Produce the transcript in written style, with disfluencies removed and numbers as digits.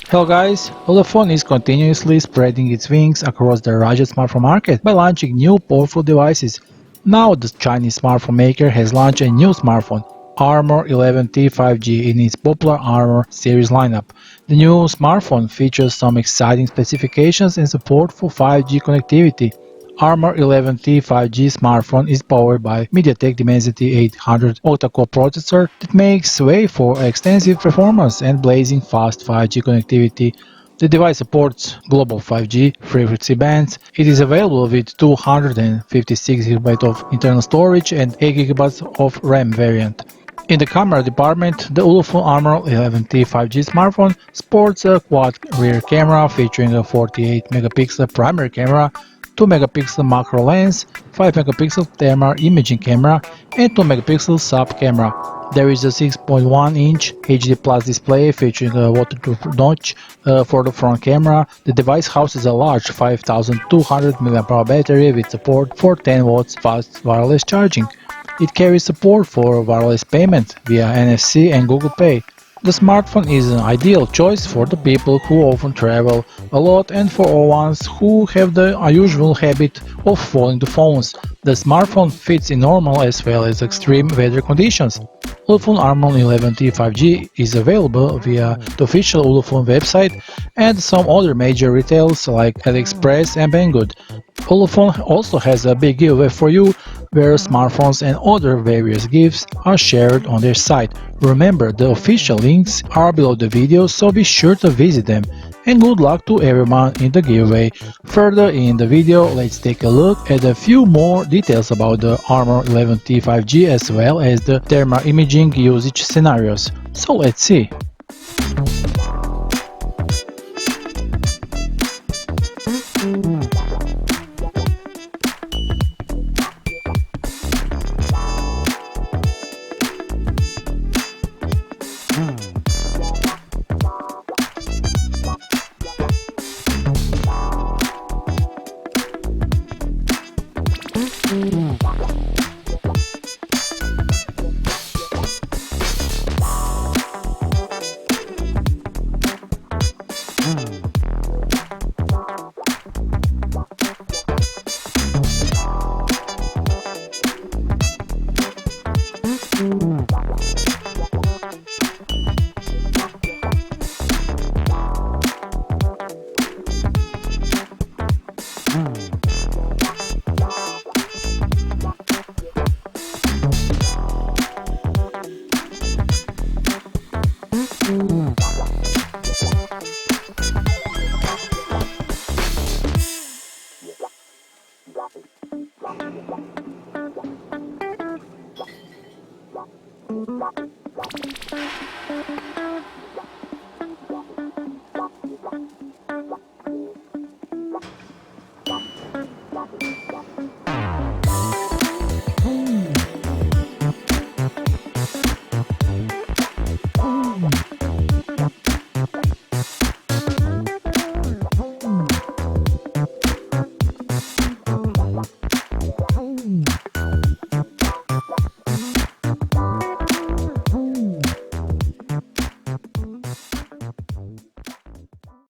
Hello guys, Ulefone is continuously spreading its wings across the rugged smartphone market by launching new powerful devices. Now the Chinese smartphone maker has launched a new smartphone, Armor 11T 5G, in its popular Armor series lineup. The new smartphone features some exciting specifications and support for 5G connectivity. Armor 11T 5G smartphone is powered by MediaTek Dimensity 800 octa-core processor that makes way for extensive performance and blazing fast 5G connectivity. The device supports global 5G frequency bands. It is available with 256GB of internal storage and 8GB of RAM variant. In the camera department, the Ulefone Armor 11T 5G smartphone sports a quad rear camera featuring a 48-megapixel primary camera, 2-megapixel macro lens, 5-megapixel thermal imaging camera, and 2-megapixel sub camera. There is a 6.1-inch HD Plus display featuring a waterproof notch for the front camera. The device houses a large 5200 mAh battery with support for 10 watts fast wireless charging. It carries support for wireless payment via NFC and Google Pay. The smartphone is an ideal choice for the people who often travel a lot and for all ones who have the unusual habit of folding the phones. The smartphone fits in normal as well as extreme weather conditions. Ulefone Armor 11T 5G is available via the official Ulefone website and some other major retailers like AliExpress and Banggood. Ulefone also has a big giveaway for you, where smartphones and other various gifts are shared on their site. Remember, the official links are below the video, so be sure to visit them. And good luck to everyone in the giveaway. Further in the video, let's take a look at a few more details about the Armor 11T 5G as well as the thermal imaging usage scenarios. So let's see.